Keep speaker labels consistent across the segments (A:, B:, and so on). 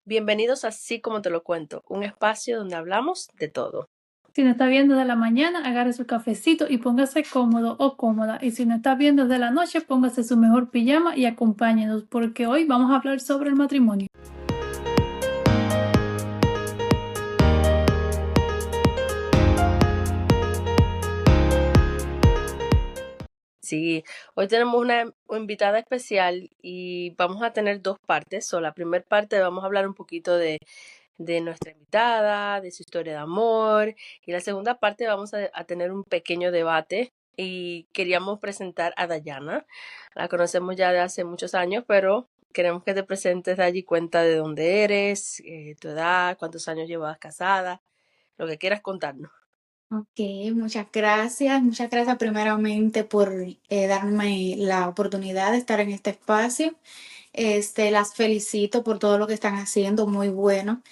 A: Bienvenidos a Así como te lo cuento, un espacio donde hablamos de todo.
B: Si nos está viendo de la mañana, agarre su cafecito y póngase cómodo o cómoda. Y si nos está viendo de la noche, póngase su mejor pijama y acompáñenos, porque hoy vamos a hablar sobre el matrimonio.
A: Sí, hoy tenemos una invitada especial y vamos a tener dos partes. La primera parte vamos a hablar un poquito de nuestra invitada, de su historia de amor, y la segunda parte vamos a tener un pequeño debate y queríamos presentar a Dayana. La conocemos ya de hace muchos años, pero queremos que te presentes de allí, cuenta de dónde eres, tu edad, cuántos años llevas casada, lo que quieras contarnos.
C: Ok, muchas gracias primeramente por darme la oportunidad de estar en este espacio. Las felicito por todo lo que están haciendo, muy bueno.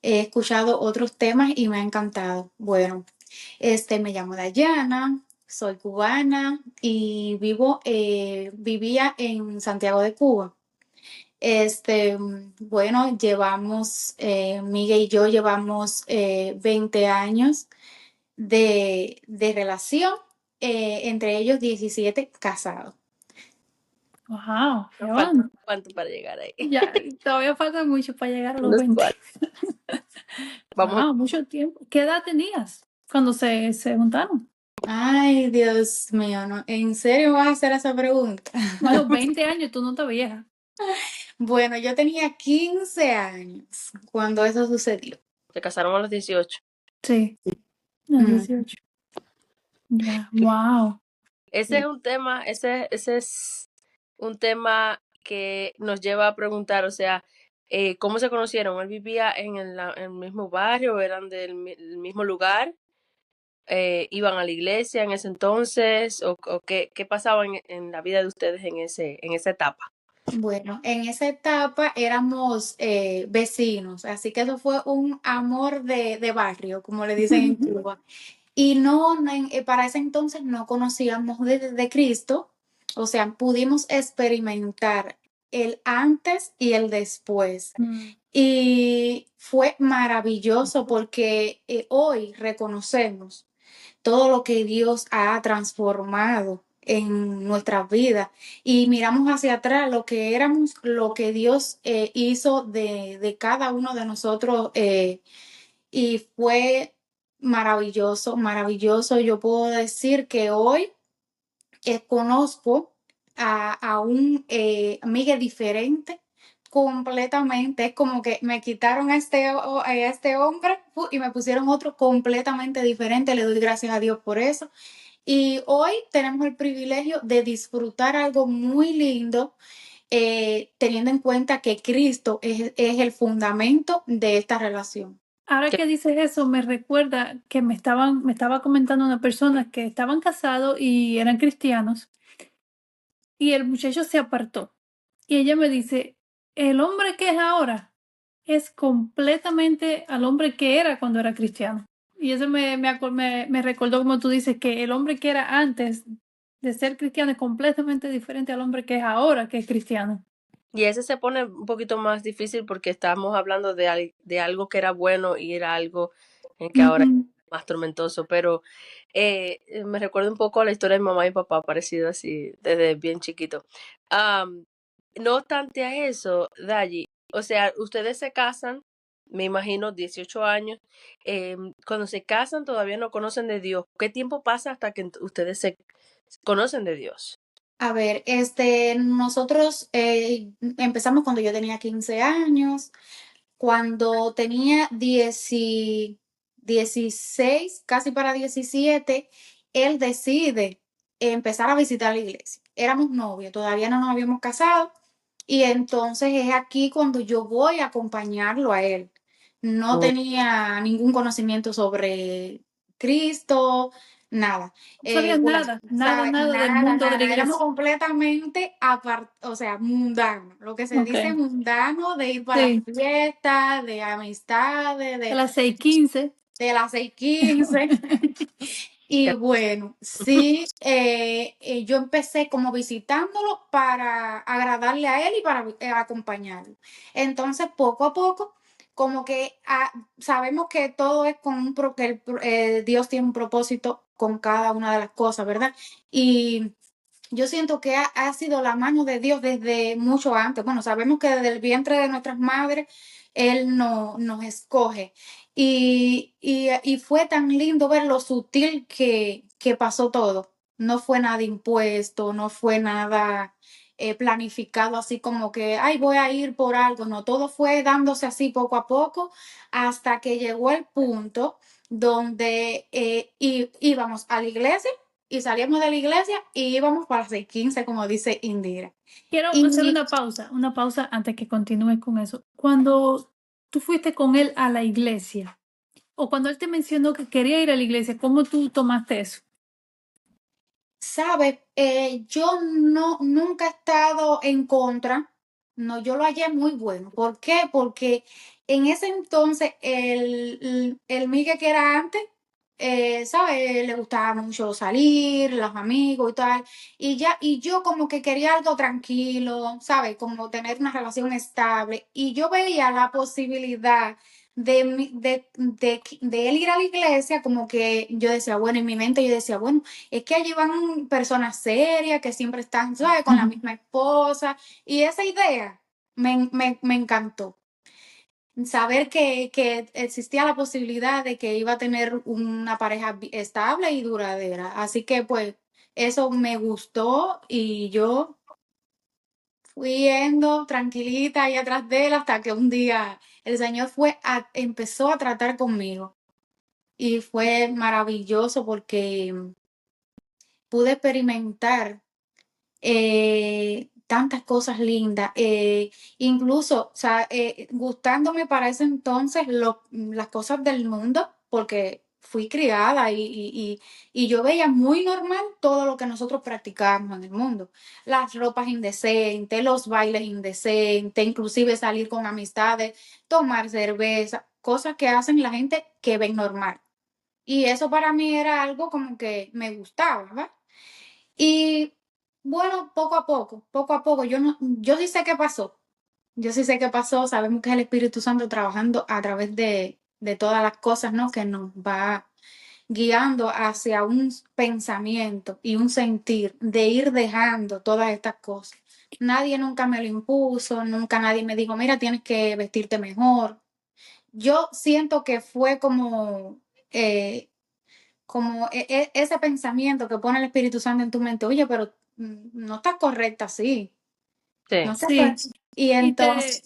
C: He escuchado otros temas y me ha encantado. Bueno, me llamo Dayana, soy cubana y vivía en Santiago de Cuba. Bueno, Miguel y yo llevamos 20 años de relación, entre ellos 17 casados.
B: ¡Wow!
A: Nos
B: Ya
A: falta
B: van.
A: cuánto para llegar ahí.
B: Ya, todavía falta mucho para llegar a los
A: Unos
B: 20.
A: cuantos. Vamos.
B: ¡Wow! Mucho tiempo. ¿Qué edad tenías cuando se juntaron?
C: Ay, Dios mío, ¿no? ¿En serio vas a hacer esa pregunta?
B: Bueno, 20 años, tú no estás vieja.
C: Bueno, yo tenía 15 años cuando eso sucedió.
A: Se casaron a los 18.
B: Sí, a los
C: Mm.
B: 18. Ya, wow.
A: Ese es un tema, ese es un tema que nos lleva a preguntar, o sea, ¿cómo se conocieron? ¿Él vivía en el mismo barrio? ¿Eran del mismo lugar? ¿Iban a la iglesia en ese entonces? ¿O qué pasaba en la vida de ustedes en esa etapa?
C: Bueno, en esa etapa éramos vecinos, así que eso fue un amor de barrio, como le dicen en Cuba. Y para ese entonces no conocíamos de Cristo, o sea, pudimos experimentar el antes y el después.
B: Mm.
C: Y fue maravilloso porque hoy reconocemos todo lo que Dios ha transformado en nuestras vidas y miramos hacia atrás lo que éramos, lo que Dios hizo de cada uno de nosotros, y fue maravilloso, maravilloso. Yo puedo decir que hoy conozco a un amigo diferente completamente. Es como que me quitaron a este hombre y me pusieron otro completamente diferente. Le doy gracias a Dios por eso. Y hoy tenemos el privilegio de disfrutar algo muy lindo, teniendo en cuenta que Cristo es el fundamento de esta relación.
B: Ahora
A: ¿Qué-
B: que dices eso, me recuerda que me estaba comentando una persona que estaban casados y eran cristianos y el muchacho se apartó. Y ella me dice, el hombre que es ahora es completamente al hombre que era cuando era cristiano. Y eso me recordó como tú dices que el hombre que era antes de ser cristiano es completamente diferente al hombre que es ahora que es cristiano.
A: Y ese se pone un poquito más difícil porque estamos hablando de algo que era bueno y era algo en que ahora
B: Ujú.
A: más tormentoso, pero me recuerda un poco a la historia de mi mamá y papá, parecido así, desde bien chiquito. Am, no obstante a eso, Dayi, o sea, ustedes se casan, me imagino, 18 años, cuando se casan todavía no conocen de Dios. ¿Qué tiempo pasa hasta que ustedes se conocen de Dios?
C: A ver, nosotros empezamos cuando yo tenía 15 años. Cuando tenía 16, casi para 17, él decide empezar a visitar la iglesia. Éramos novios, todavía no nos habíamos casado, y entonces es aquí cuando yo voy a acompañarlo a él. No
A: Mm.
C: tenía ningún conocimiento sobre Cristo, nada.
B: No sabías
C: Bueno,
B: nada, nada,
C: ¿sabe?
B: nada del
C: Nada,
B: mundo de la
C: nada. Éramos
B: iglesia.
C: completamente o sea, mundano. Lo que se
B: Ok,
C: dice mundano, de ir para
B: sí,
C: fiestas, de amistades,
B: a las 6:15.
C: de las 6:15. Y bueno, sí, yo empecé como visitándolo para agradarle a él y para acompañarlo. Entonces, poco a poco, como que sabemos que todo es con que Dios tiene un propósito con cada una de las cosas, ¿verdad? Y yo siento que ha sido la mano de Dios desde mucho antes. Bueno, sabemos que desde el vientre de nuestras madres Él nos escoge. Y fue tan lindo ver lo sutil que pasó todo. No fue nada impuesto, no fue nada planificado así como que, ay, voy a ir por algo. No, todo fue dándose así poco a poco hasta que llegó el punto donde íbamos a la iglesia y salíamos de la iglesia y íbamos para las 6:15, como dice Indira.
B: Quiero hacer
C: Y
B: una pausa antes que continúes con eso. Cuando tú fuiste con él a la iglesia, o cuando él te mencionó que quería ir a la iglesia, ¿cómo tú tomaste eso?
C: ¿sabes? Yo nunca he estado en contra. No, yo lo hallé muy bueno. ¿Por qué? Porque en ese entonces el Miguel que era antes, ¿sabes? Le gustaba mucho salir, los amigos y tal. Y yo como que quería algo tranquilo, ¿sabes? Como tener una relación estable. Y yo veía la posibilidad de él ir a la iglesia, como que yo decía, bueno, en mi mente yo decía, bueno, es que allí van personas serias que siempre están, ¿sabes? Con la misma esposa. Y esa idea me encantó. Saber que existía la posibilidad de que iba a tener una pareja estable y duradera. Así que pues eso me gustó y yo fui yendo tranquilita ahí atrás de él hasta que un día el Señor empezó a tratar conmigo. Y fue maravilloso porque pude experimentar tantas cosas lindas, incluso, o sea, gustándome para ese entonces las cosas del mundo, porque fui criada y yo veía muy normal todo lo que nosotros practicábamos en el mundo. Las ropas indecentes, los bailes indecentes, inclusive salir con amistades, tomar cerveza, cosas que hacen la gente que ven normal. Y eso para mí era algo como que me gustaba, ¿verdad? Y bueno, poco a poco, yo sí sé qué pasó. Yo sí sé qué pasó. Sabemos que es el Espíritu Santo trabajando a través de todas las cosas, ¿no? Que nos va guiando hacia un pensamiento y un sentir de ir dejando todas estas cosas. Nadie nunca me lo impuso, nunca nadie me dijo, mira, tienes que vestirte mejor. Yo siento que fue eh, como ese pensamiento que pone el Espíritu Santo en tu mente, oye, pero no está correcta así, no
A: Sí.
C: está
B: Sí,
C: correcta. Y
B: y
C: entonces,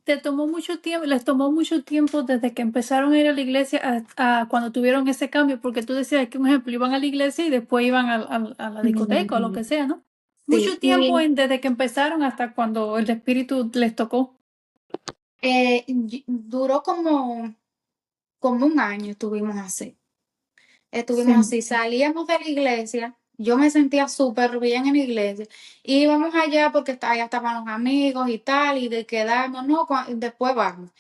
B: te tomó mucho tiempo, les tomó mucho tiempo desde que empezaron a ir a la iglesia a cuando tuvieron ese cambio, porque tú decías que, un ejemplo, iban a la iglesia y después iban a la discoteca o lo que sea, ¿no?
C: sí,
B: Mucho tiempo desde que empezaron hasta cuando el espíritu les tocó.
C: duró como un año estuvimos
B: Sí.
C: así, salíamos de la iglesia, yo me sentía súper bien en la iglesia, íbamos allá porque allá estaban los amigos y tal, y de quedarnos, no, después vamos.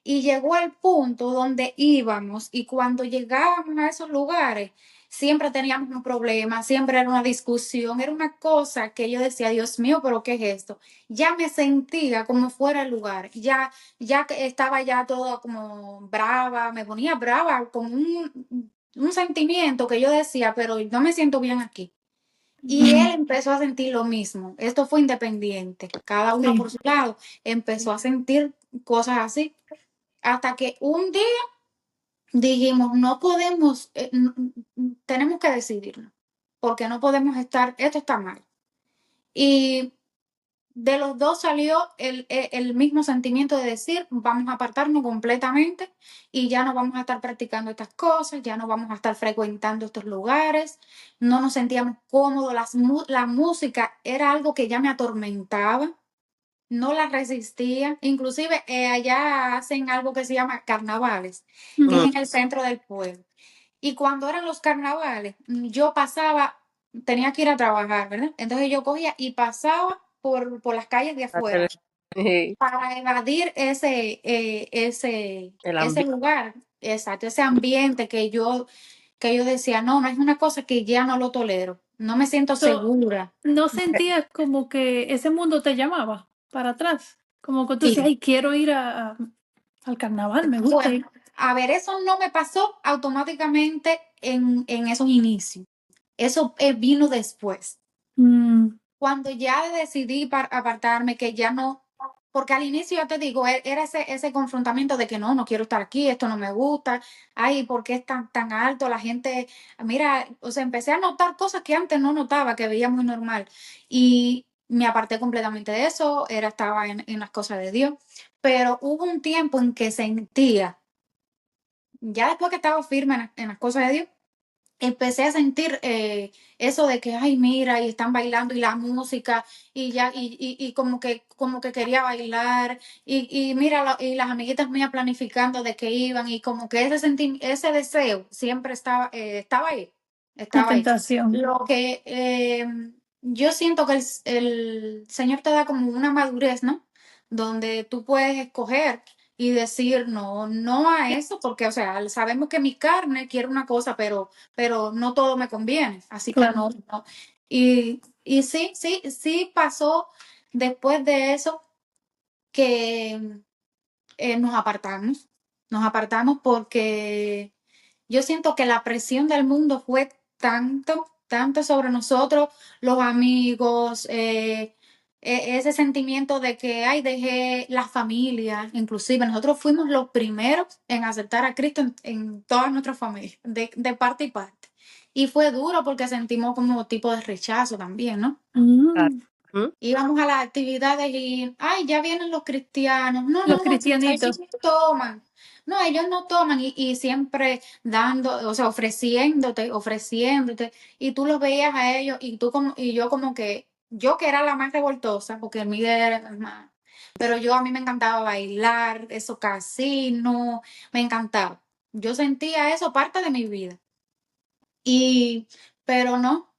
C: Y llegó el punto donde íbamos y cuando llegábamos a esos lugares, siempre teníamos un problema, siempre era una discusión, era una cosa que yo decía, Dios mío, pero ¿qué es esto? Ya me sentía como fuera el lugar, ya que estaba ya todo como brava, me ponía brava, como un sentimiento que yo decía, pero no me siento bien aquí. Y él empezó a sentir lo mismo. Esto fue independiente, cada uno
B: Sí.
C: por su lado, empezó a sentir cosas así hasta que un día dijimos, no podemos, tenemos que decidirlo, porque no podemos estar, esto está mal. Y de los dos salió el mismo sentimiento de decir, vamos a apartarnos completamente y ya no vamos a estar practicando estas cosas, ya no vamos a estar frecuentando estos lugares, no nos sentíamos cómodos, la música era algo que ya me atormentaba, no la resistía. Inclusive allá hacen algo que se llama carnavales, que es
A: Mm.
C: en el centro del pueblo. Y cuando eran los carnavales, yo pasaba, tenía que ir a trabajar, ¿verdad? Entonces yo cogía y pasaba por las calles de afuera
A: Sí,
C: para evadir
A: el
C: ese
A: ambiente.
C: lugar, exacto, ese ambiente que yo que yo decía, no, no es una cosa que ya no lo tolero, no me siento
B: So,
C: segura.
B: ¿no sentías como que ese mundo te llamaba para atrás? Como que tú decías,
C: Sí.
B: ay, quiero ir al carnaval, me gusta ir.
C: Bueno, a ver, eso no me pasó automáticamente en esos inicios. Eso vino después.
B: Mm,
C: Cuando ya decidí apartarme, que ya no, porque al inicio ya te digo, era ese confrontamiento de que no, no quiero estar aquí, esto no me gusta, ay, ¿por qué es tan alto? La gente, mira, o sea, empecé a notar cosas que antes no notaba, que veía muy normal. Y me aparté completamente de eso, estaba en las cosas de Dios, pero hubo un tiempo en que sentía, ya después que estaba firme en las cosas de Dios, empecé a sentir eso de que, ay, mira, y están bailando y la música, y ya, y como que quería bailar, y mira, y las amiguitas mías planificando de que iban, y como que ese deseo siempre estaba ahí,
B: la
C: estaba ahí.
B: tentación.
C: Lo que yo siento que el Señor te da como una madurez, ¿no? Donde tú puedes escoger y decir no, no a eso, porque, o sea, sabemos que mi carne quiere una cosa, pero no todo me conviene, así que
B: Claro.
C: no. Y sí pasó después de eso que nos apartamos porque yo siento que la presión del mundo fue tanto sobre nosotros, los amigos, ese sentimiento de que, ay, dejé la familia, inclusive nosotros fuimos los primeros en aceptar a Cristo en toda nuestra familia, de parte y parte. Y fue duro porque sentimos como tipo de rechazo también, ¿no?
A: Claro.
B: Mm,
A: ¿Mm?
C: Íbamos a las actividades y, ay, ya vienen los cristianos. No,
B: los
C: no, muchachos, ellos
B: cristianitos.
C: no toman. No, ellos no toman y siempre dando, o sea, ofreciéndote. Y tú los veías a ellos y yo como que, yo que era la más revoltosa, porque el líder era más, pero a mí me encantaba bailar, esos casinos, me encantaba. Yo sentía eso parte de mi vida. Y, pero no,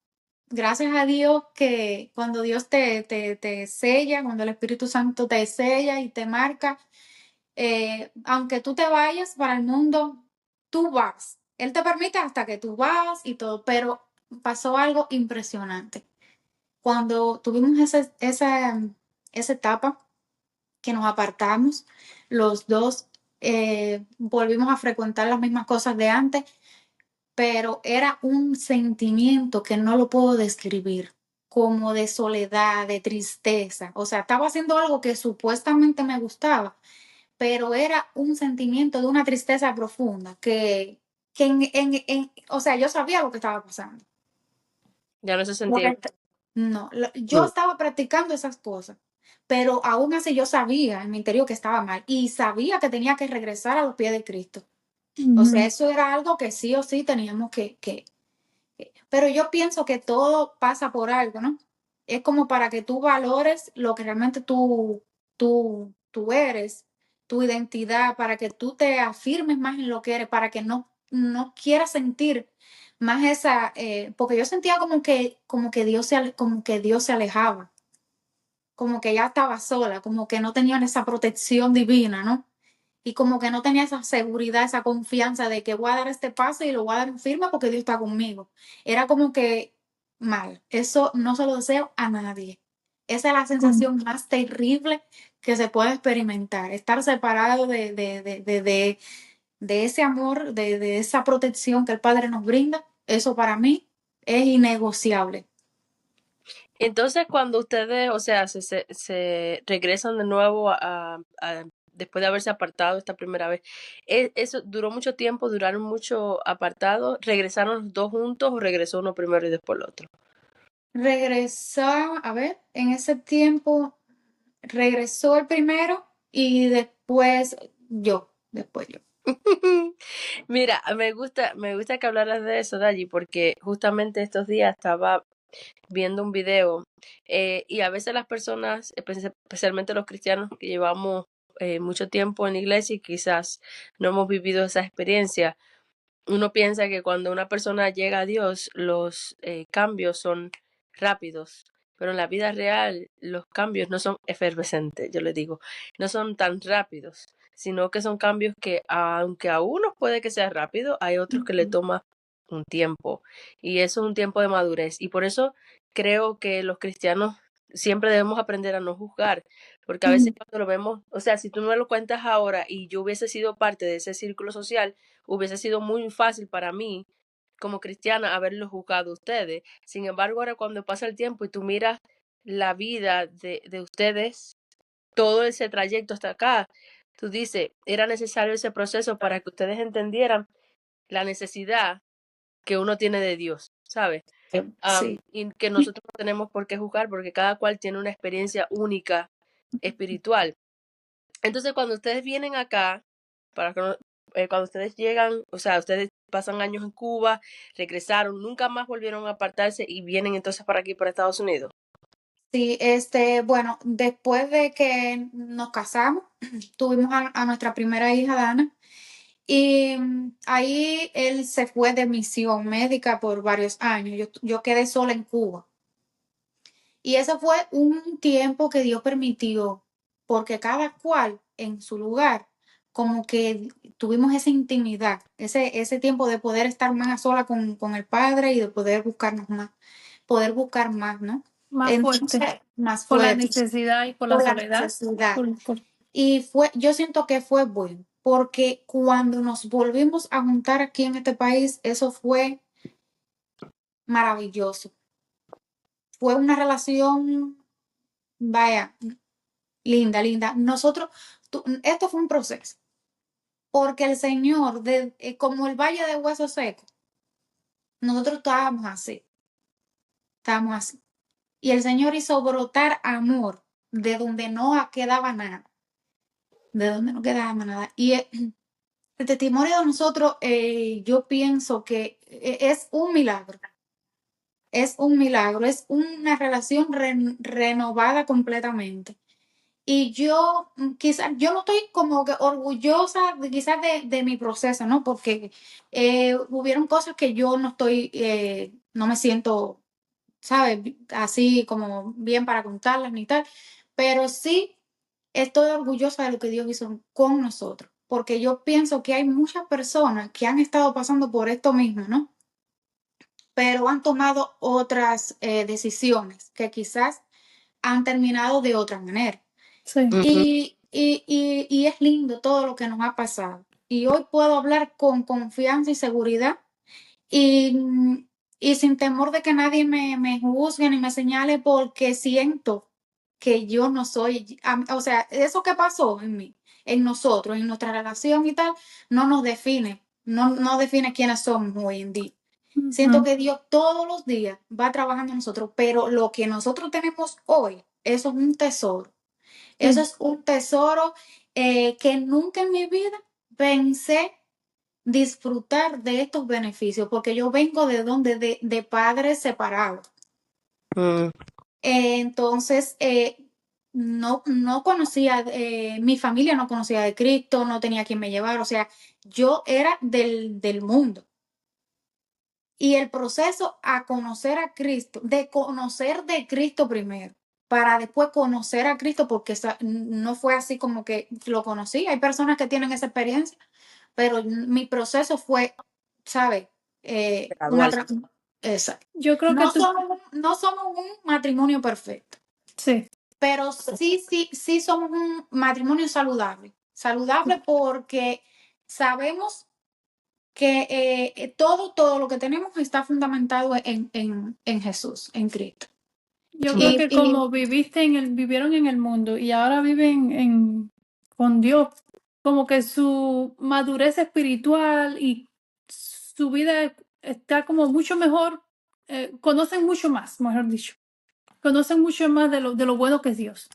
C: gracias a Dios que cuando Dios te sella, cuando el Espíritu Santo te sella y te marca, aunque tú te vayas para el mundo, tú vas. Él te permite hasta que tú vas y todo, pero pasó algo impresionante. Cuando tuvimos esa etapa que nos apartamos, los dos volvimos a frecuentar las mismas cosas de antes, pero era un sentimiento que no lo puedo describir, como de soledad, de tristeza. O sea, estaba haciendo algo que supuestamente me gustaba, pero era un sentimiento de una tristeza profunda o sea, yo sabía lo que estaba pasando.
A: Ya no se
C: Lo
A: sentía.
C: que No, yo
A: Mm.
C: estaba practicando esas cosas, pero aún así yo sabía en mi interior que estaba mal y sabía que tenía que regresar a los pies de Cristo. O sea,
B: Ujú.
C: eso era algo que sí o sí teníamos pero yo pienso que todo pasa por algo, ¿no? Es como para que tú valores lo que realmente tú eres, tu identidad, para que tú te afirmes más en lo que eres, para que no quieras sentir más porque yo sentía como que Dios se alejaba, como que ya estaba sola, como que no tenían esa protección divina, ¿no? Y como que no tenía esa seguridad, esa confianza de que voy a dar este paso y lo voy a dar en firme porque Dios está conmigo. Era como que mal. Eso no se lo deseo a nadie. Esa es la
B: Mm.
C: sensación más terrible que se puede experimentar. Estar separado de ese amor, de esa protección que el Padre nos brinda. Eso para mí es innegociable.
A: Entonces, cuando ustedes, o sea, se regresan de nuevo después de haberse apartado esta primera vez, ¿eso duró mucho tiempo? ¿Duraron mucho apartados? ¿Regresaron los dos juntos o regresó uno primero y después el otro?
C: Regresó, a ver, en ese tiempo regresó el primero y después yo.
A: Mira, me gusta que hablaras de eso, Dayi, porque justamente estos días estaba viendo un video y a veces las personas, especialmente los cristianos que llevamos mucho tiempo en la iglesia y quizás no hemos vivido esa experiencia, uno piensa que cuando una persona llega a Dios, los cambios son rápidos, pero en la vida real los cambios no son efervescentes, yo le digo, no son tan rápidos, sino que son cambios que aunque a unos puede que sea rápido, hay otros que le toma un tiempo y eso es un tiempo de madurez y por eso creo que los cristianos siempre debemos aprender a no juzgar, porque a veces cuando lo vemos, o sea, si tú no me lo cuentas ahora y yo hubiese sido parte de ese círculo social, hubiese sido muy fácil para mí como cristiana haberlo juzgado a ustedes. Sin embargo, ahora cuando pasa el tiempo y tú miras la vida de ustedes, todo ese trayecto hasta acá, tú dices, era necesario ese proceso para que ustedes entendieran la necesidad que uno tiene de Dios, ¿sabes?
C: Sí.
A: Y que nosotros no tenemos por qué juzgar porque cada cual tiene una experiencia única espiritual. Entonces, cuando ustedes vienen acá, para que cuando ustedes llegan, o sea, ustedes pasan años en Cuba, regresaron, nunca más volvieron a apartarse y vienen entonces para aquí, para Estados Unidos.
C: Sí, bueno, después de que nos casamos, tuvimos a nuestra primera hija, Dana, y ahí él se fue de misión médica por varios años. Yo quedé sola en Cuba. Y ese fue un tiempo que Dios permitió, porque cada cual en su lugar, como que tuvimos esa intimidad, ese tiempo de poder estar más a sola con el Padre y de poder buscarnos más, poder buscar más, ¿no?
B: Más
C: Entonces,
B: fuerte
C: más
B: por la
C: fuerte,
B: necesidad y por la
C: por la
B: soledad.
C: necesidad. Y yo siento que fue bueno, porque cuando nos volvimos a juntar aquí en este país, eso fue maravilloso. Fue una relación, vaya, linda, linda. Esto fue un proceso, porque el Señor, como el valle de huesos secos, nosotros estábamos así. Y el Señor hizo brotar amor de donde no quedaba nada, de donde no quedaba nada. Y el testimonio de nosotros, yo pienso que es un milagro. Es un milagro, es una relación renovada completamente. Y yo, quizás, yo no estoy como que orgullosa quizás de mi proceso, ¿no? Porque hubieron cosas que yo no estoy, no me siento, ¿sabes? Así como bien para contarlas ni tal. Pero sí estoy orgullosa de lo que Dios hizo con nosotros. Porque yo pienso que hay muchas personas que han estado pasando por esto mismo, ¿no? Pero han tomado otras decisiones que quizás han terminado de otra manera.
B: Sí.
C: Y es lindo todo lo que nos ha pasado. Y hoy puedo hablar con confianza y seguridad y, y sin temor de que nadie me juzgue ni me señale porque siento que yo no soy, o sea, eso que pasó en mí, en nosotros, en nuestra relación y tal, no nos define, no define quiénes somos hoy en día. Siento que Dios todos los días va trabajando en nosotros, pero lo que nosotros tenemos hoy, eso es un tesoro. Eso es un tesoro que nunca en mi vida pensé disfrutar de estos beneficios, porque yo vengo de padres separados.
A: Mm.
C: Entonces, no conocía, mi familia no conocía de Cristo, no tenía quien me llevara, o sea, yo era del mundo. Y el proceso a conocer a Cristo, de conocer de Cristo primero, para después conocer a Cristo, porque no fue así como que lo conocí. Hay personas que tienen esa experiencia, pero mi proceso fue, ¿sabes?
A: Gradual.
C: Exacto.
B: Yo creo que
C: No somos un matrimonio perfecto,
B: sí.
C: pero sí somos un matrimonio saludable. Saludable porque sabemos que todo lo que tenemos está fundamentado en Jesús, en Cristo.
B: Yo creo que
C: Y
B: como vivieron en el mundo y ahora viven con Dios, como que su madurez espiritual y su vida está como mucho mejor, conocen mucho más, mejor dicho. Conocen mucho más de lo bueno que es Dios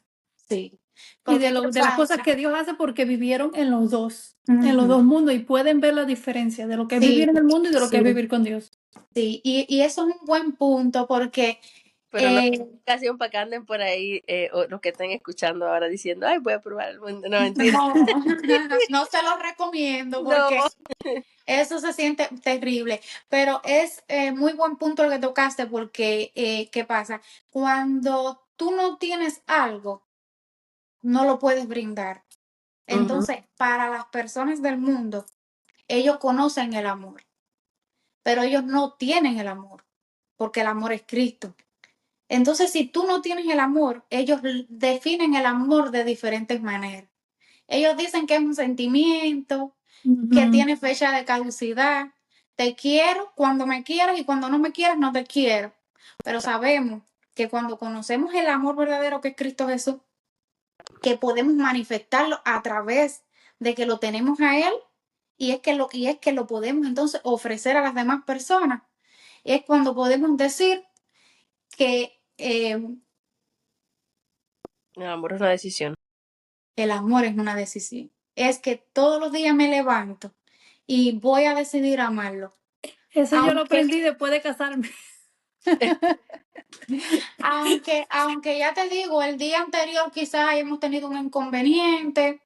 C: sí,
B: y de
C: porque
B: las cosas que Dios hace porque vivieron en los dos mundos y pueden ver la diferencia de lo que es vivir en el mundo y de lo que es vivir con Dios.
C: Sí, y eso es un buen punto porque
A: Pero no es ocasión para que anden por ahí o los que estén escuchando ahora diciendo, ay, voy a probar el mundo. No, mentira.
C: no se lo recomiendo
A: No.
C: porque eso se siente terrible, pero es muy buen punto lo que tocaste porque, ¿qué pasa? Cuando tú no tienes algo, no lo puedes brindar. Entonces, para las personas del mundo, ellos conocen el amor. pero ellos no tienen el amor, porque el amor es Cristo. Entonces, si tú no tienes el amor, ellos definen el amor de diferentes maneras. Ellos dicen que es un sentimiento, que tiene fecha de caducidad. Te quiero cuando me quieras y cuando no me quieras no te quiero. Pero sabemos que cuando conocemos el amor verdadero que es Cristo Jesús, que podemos manifestarlo a través de que lo tenemos a Él y es que lo podemos entonces ofrecer a las demás personas. Es cuando podemos decir que
A: El amor es una decisión.
C: el amor es una decisión. Es que todos los días me levanto y voy a decidir amarlo.
B: Eso yo lo
C: Aunque,
B: aprendí después de casarme.
C: aunque ya te digo, el día anterior quizás hayamos tenido un inconveniente,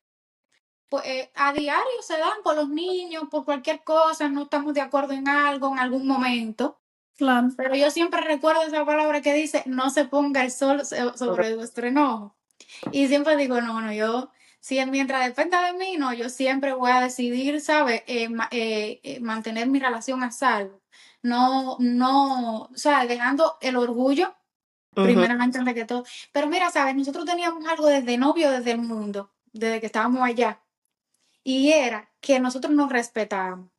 C: pues a diario se dan por los niños, por cualquier cosa, no estamos de acuerdo en algo, en algún momento.
B: Claro.
C: Pero yo siempre recuerdo esa palabra que dice, no se ponga el sol sobre vuestro enojo. Y siempre digo, no, yo, si mientras dependa de mí, no, yo siempre voy a decidir, ¿sabes? Mantener mi relación a salvo. No, o sea, dejando el orgullo, primeramente antes que todo. Pero mira, ¿sabes? Nosotros teníamos algo desde novio, desde el mundo, desde que estábamos allá. Y era que nosotros nos respetábamos.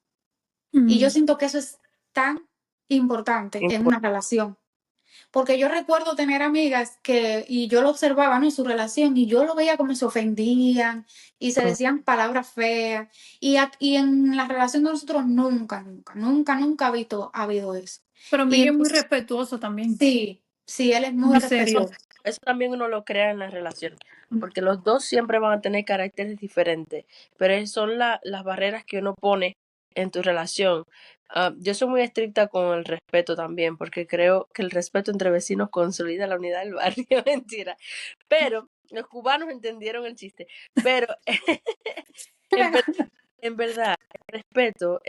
C: Y yo siento que eso es tan importante en una relación. Porque yo recuerdo tener amigas y yo lo observaba, ¿no? En su relación, y yo lo veía como se ofendían y se decían palabras feas. Y en la relación de nosotros nunca ha habido eso.
B: Pero
C: Y
B: Miguel es muy
C: entonces,
B: respetuoso también.
C: sí, él es muy
B: Yo sé
C: respetuoso.
A: Eso también uno lo crea en la relación, porque los dos siempre van a tener caracteres diferentes, pero son las barreras que uno pone en tu relación. Yo soy muy estricta con el respeto también, porque creo que el respeto entre vecinos consolida la unidad del barrio, mentira. Pero los cubanos entendieron el chiste. Pero en verdad, el respeto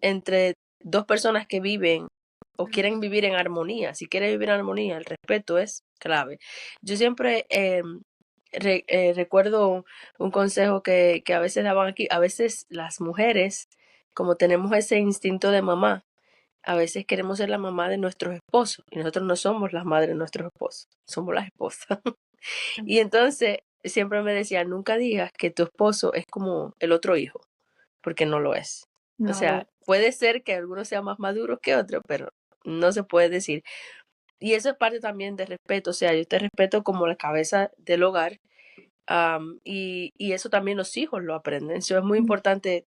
A: entre dos personas que viven o quieren vivir en armonía. Si quieres vivir en armonía, el respeto es clave. Yo siempre recuerdo un consejo que a veces daban aquí. A veces las mujeres, como tenemos ese instinto de mamá, a veces queremos ser la mamá de nuestros esposos y nosotros no somos las madres de nuestros esposos, somos las esposas. Y entonces siempre me decían, nunca digas que tu esposo es como el otro hijo, porque no lo es. O
C: No,
A: sea, puede ser que algunos sean más maduros que otros, pero no se puede decir. Y eso es parte también de respeto, o sea, yo te respeto como la cabeza del hogar, y eso también los hijos lo aprenden. Eso es muy importante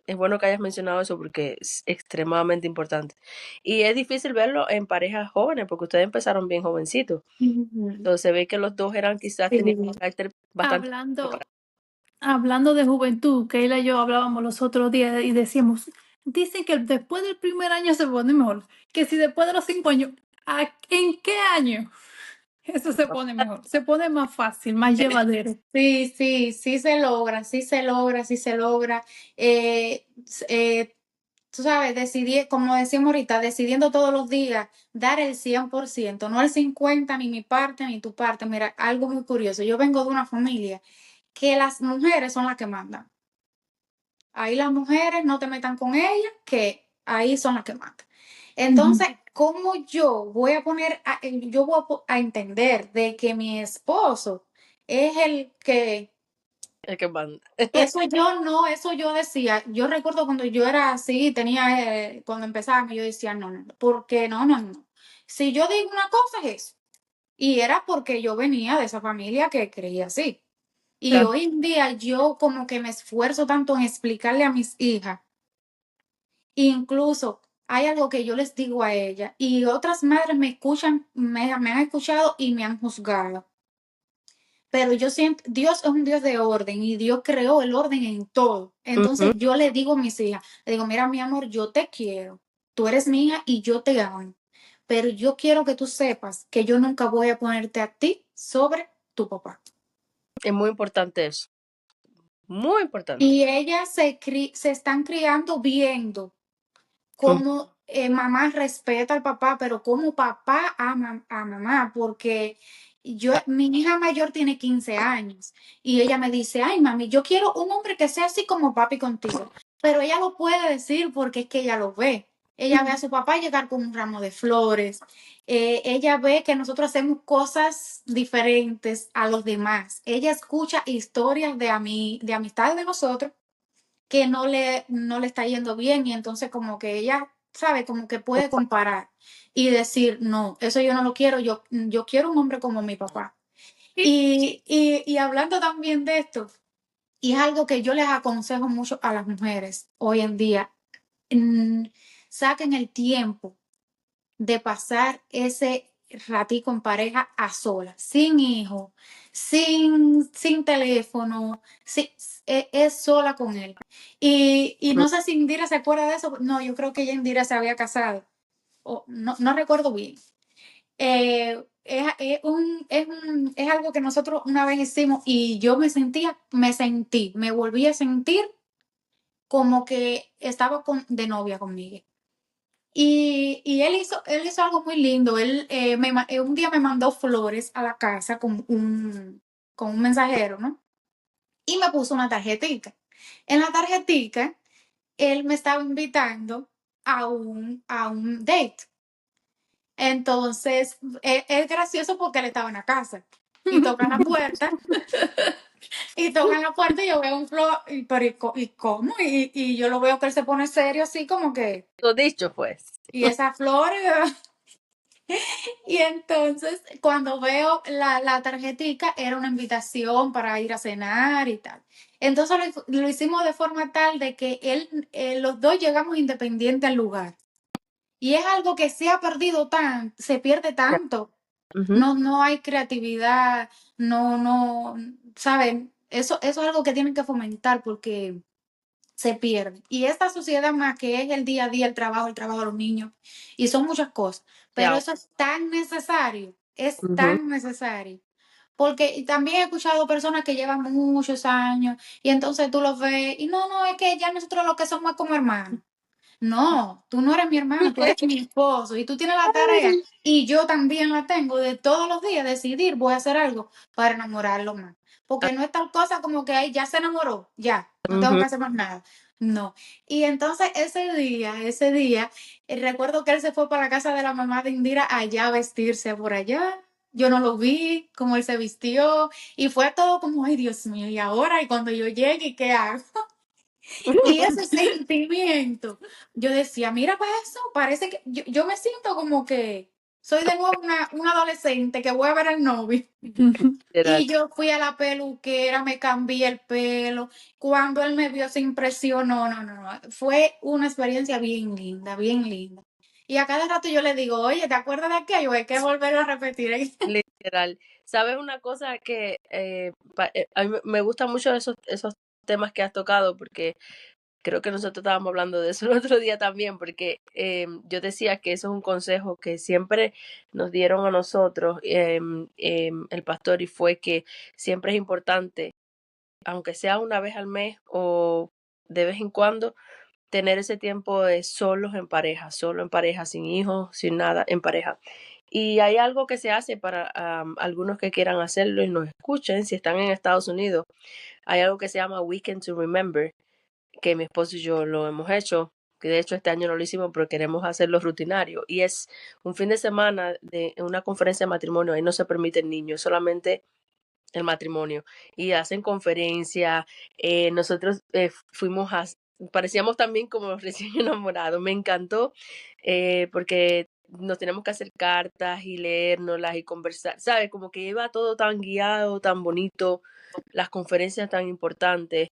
A: es bueno que hayas mencionado eso porque es extremadamente importante. Y es difícil verlo en parejas jóvenes porque ustedes empezaron bien jovencitos. Entonces se ve que los dos tenían un carácter bastante...
B: Hablando de juventud, Keila y yo hablábamos los otros días y decíamos, dicen que después del primer año se pone mejor, que si después de los 5 años, ¿en qué año? Eso se pone mejor, se pone más fácil, más llevadero.
C: sí se logra, sí se logra, sí se logra. Tú sabes, como decíamos ahorita, decidiendo todos los días dar el 100%, no el 50%, ni mi parte, ni tu parte. Mira, algo muy curioso. Yo vengo de una familia que las mujeres son las que mandan. Ahí las mujeres no te metan con ellas, que ahí son las que mandan. Entonces, ¿cómo yo voy a a entender de que mi esposo es el que
A: El que manda.
C: eso yo decía, yo recuerdo cuando yo era así, cuando empezaba, yo decía, no, porque no. Si yo digo una cosa es eso. Y era porque yo venía de esa familia que creía así. Y
A: Claro.
C: hoy en día yo como que me esfuerzo tanto en explicarle a mis hijas. Incluso hay algo que yo les digo a ella y otras madres me escuchan, me han escuchado y me han juzgado. Pero yo siento, Dios es un Dios de orden y Dios creó el orden en todo. Entonces yo le digo a mis hijas, le digo, mira mi amor, yo te quiero, tú eres mi hija y yo te amo, pero yo quiero que tú sepas que yo nunca voy a ponerte a ti sobre tu papá.
A: Es muy importante eso. Muy importante.
C: Y ellas se están criando viendo cómo mamá respeta al papá, pero cómo papá ama a mamá, porque mi hija mayor tiene 15 años y ella me dice, ay mami, yo quiero un hombre que sea así como papi contigo, pero ella lo puede decir porque es que ella lo ve. Ella ve a su papá llegar con un ramo de flores. Ella ve que nosotros hacemos cosas diferentes a los demás. Ella escucha historias de amistad de nosotros que no le está yendo bien y entonces como que ella sabe, como que puede comparar y decir, no, eso yo no lo quiero, yo quiero un hombre como mi papá. Y hablando también de esto, y es algo que yo les aconsejo mucho a las mujeres hoy en día, mm, saquen el tiempo de pasar ese ratico en pareja a solas, sin hijo, sin teléfono, es sola con él. Y no sé si Indira se acuerda de eso. No, yo creo que ya Indira se había casado. O, no recuerdo bien. Es algo que nosotros una vez hicimos y yo me volví a sentir como que estaba de novia conmigo. Y él hizo algo muy lindo. Él un día me mandó flores a la casa con un mensajero, ¿no? Y me puso una tarjetita. En la tarjetita, él me estaba invitando a un date. Entonces, es gracioso porque él estaba en la casa y tocan la puerta. Y tocan la puerta y yo veo un flor, ¿y cómo? Y yo lo veo que él se pone serio así como que,
A: Lo dicho, pues.
C: y esa flor, y entonces cuando veo la tarjetica era una invitación para ir a cenar y tal. Entonces lo hicimos de forma tal de que los dos llegamos independientes al lugar. Y es algo que se ha perdido se pierde tanto.
A: Ujú.
C: No hay creatividad, no, ¿saben? Eso es algo que tienen que fomentar porque se pierde. Y esta sociedad más que es el día a día, el trabajo de los niños, y son muchas cosas, pero
A: Ya.
C: eso es
A: Ujú.
C: tan necesario. Porque también he escuchado personas que llevan muchos años y entonces tú los ves y no, es que ya nosotros lo que somos es como hermanos. No, tú no eres mi hermano, tú eres mi esposo y tú tienes la tarea y yo también la tengo de todos los días decidir, voy a hacer algo para enamorarlo más. Porque no es tal cosa como que ahí ya se enamoró, ya, no tengo
A: Ujú.
C: que hacer más nada. No. Y entonces ese día, recuerdo que él se fue para la casa de la mamá de Indira allá a vestirse por allá. Yo no lo vi, cómo él se vistió y fue todo como, ay Dios mío, y ahora, y cuando yo llegue, ¿qué hago? Y ese sentimiento, yo decía, mira para eso, parece que yo me siento como que soy de nuevo una adolescente que voy a ver al novio.
A: Literal.
C: Y yo fui a la peluquera, me cambié el pelo. Cuando él me vio se impresionó. No. Fue una experiencia bien linda, bien linda. Y a cada rato yo le digo, oye, ¿te acuerdas de aquello? Hay que volverlo a repetir.
A: Literal. ¿Sabes una cosa que a mí me gustan mucho esos temas que has tocado? Porque creo que nosotros estábamos hablando de eso el otro día también, porque yo decía que eso es un consejo que siempre nos dieron a nosotros, el pastor, y fue que siempre es importante, aunque sea una vez al mes o de vez en cuando, tener ese tiempo de solo en pareja, sin hijos, sin nada, en pareja. Y hay algo que se hace para algunos que quieran hacerlo y nos escuchen, si están en Estados Unidos, hay algo que se llama Weekend to Remember, que mi esposo y yo lo hemos hecho, que de hecho este año no lo hicimos, pero queremos hacerlo rutinario. Y es un fin de semana de una conferencia de matrimonio, ahí no se permiten niños, solamente el matrimonio. Y hacen conferencia, nosotros fuimos parecíamos también como los recién enamorados, me encantó, porque nos tenemos que hacer cartas y leérnoslas y conversar, ¿sabes? Como que iba todo tan guiado, tan bonito, las conferencias tan importantes.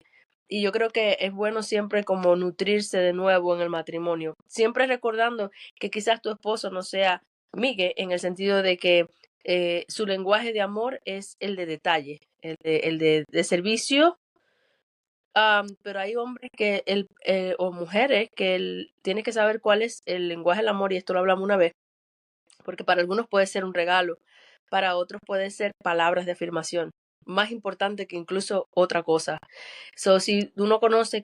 A: Y yo creo que es bueno siempre como nutrirse de nuevo en el matrimonio, siempre recordando que quizás tu esposo no sea Migue en el sentido de que su lenguaje de amor es el de detalle, el de servicio, pero hay hombres o mujeres que tienen que saber cuál es el lenguaje del amor, y esto lo hablamos una vez, porque para algunos puede ser un regalo, para otros puede ser palabras de afirmación, más importante que incluso otra cosa. So, si tú no conoces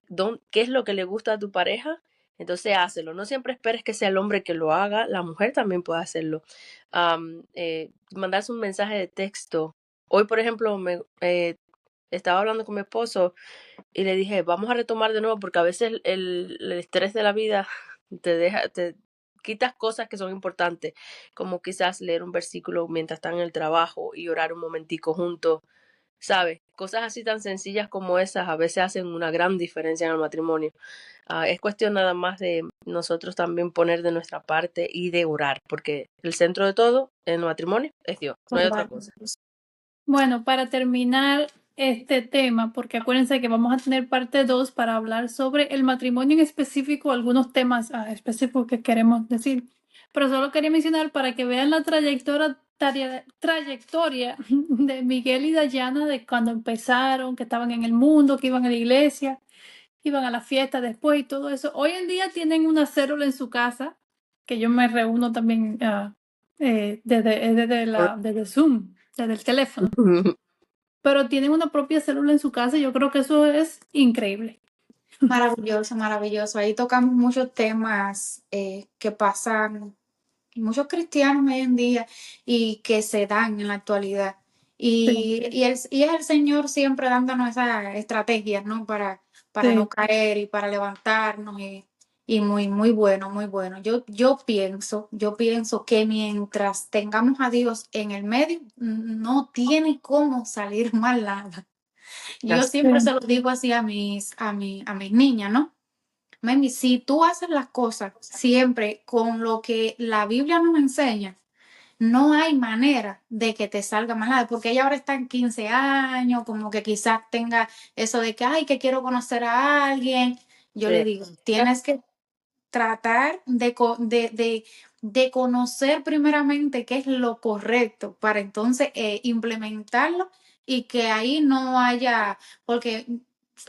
A: qué es lo que le gusta a tu pareja, entonces hácelo. No siempre esperes que sea el hombre que lo haga, la mujer también puede hacerlo. Mandarse un mensaje de texto. Hoy, por ejemplo, estaba hablando con mi esposo y le dije, vamos a retomar de nuevo porque a veces el estrés de la vida te quitas cosas que son importantes, como quizás leer un versículo mientras están en el trabajo y orar un momentico juntos, ¿sabes? Cosas así tan sencillas como esas a veces hacen una gran diferencia en el matrimonio. Es cuestión nada más de nosotros también poner de nuestra parte y de orar, porque el centro de todo en el matrimonio es Dios, no hay otra cosa.
B: Bueno, para terminar este tema, porque acuérdense que vamos a tener parte 2 para hablar sobre el matrimonio en específico, algunos temas específicos que queremos decir. Pero solo quería mencionar para que vean la trayectoria de Miguel y Dayana de cuando empezaron, que estaban en el mundo, que iban a la iglesia, iban a la fiesta después y todo eso. Hoy en día tienen una célula en su casa, que yo me reúno también desde Zoom, desde el teléfono. Pero tienen una propia célula en su casa y yo creo que eso es increíble.
C: Maravilloso, maravilloso. Ahí tocamos muchos temas que pasan muchos cristianos hoy en día y que se dan en la actualidad. Y es el Señor siempre dándonos esas estrategias, ¿no? Para
B: Sí.
C: no caer y para levantarnos y muy, muy bueno, muy bueno. Yo pienso que mientras tengamos a Dios en el medio, no tiene cómo salir mal nada. Yo
A: Así.
C: siempre se lo digo así a mis niñas, ¿no? Mami, si tú haces las cosas siempre con lo que la Biblia nos enseña, no hay manera de que te salga mal nada, porque ella ahora está en 15 años, como que quizás tenga eso de que, ay, que quiero conocer a alguien. Yo le digo, tienes que tratar de conocer primeramente qué es lo correcto para entonces implementarlo y que ahí no haya, porque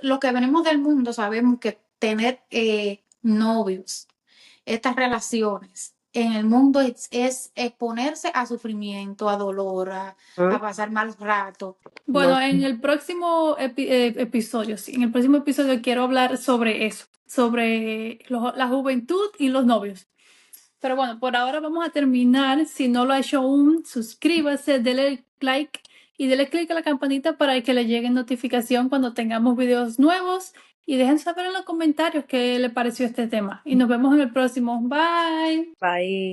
C: los que venimos del mundo sabemos que tener novios, estas relaciones en el mundo es exponerse a sufrimiento, a dolor, a pasar mal rato.
B: Bueno, en el próximo episodio, sí, en el próximo episodio quiero hablar sobre eso, sobre la juventud y los novios. Pero bueno, por ahora vamos a terminar. Si no lo ha hecho aún, suscríbase, dele like y dele click a la campanita para que le llegue notificación cuando tengamos videos nuevos. Y dejen saber en los comentarios qué le pareció este tema. Y nos vemos en el próximo. Bye.
A: Bye.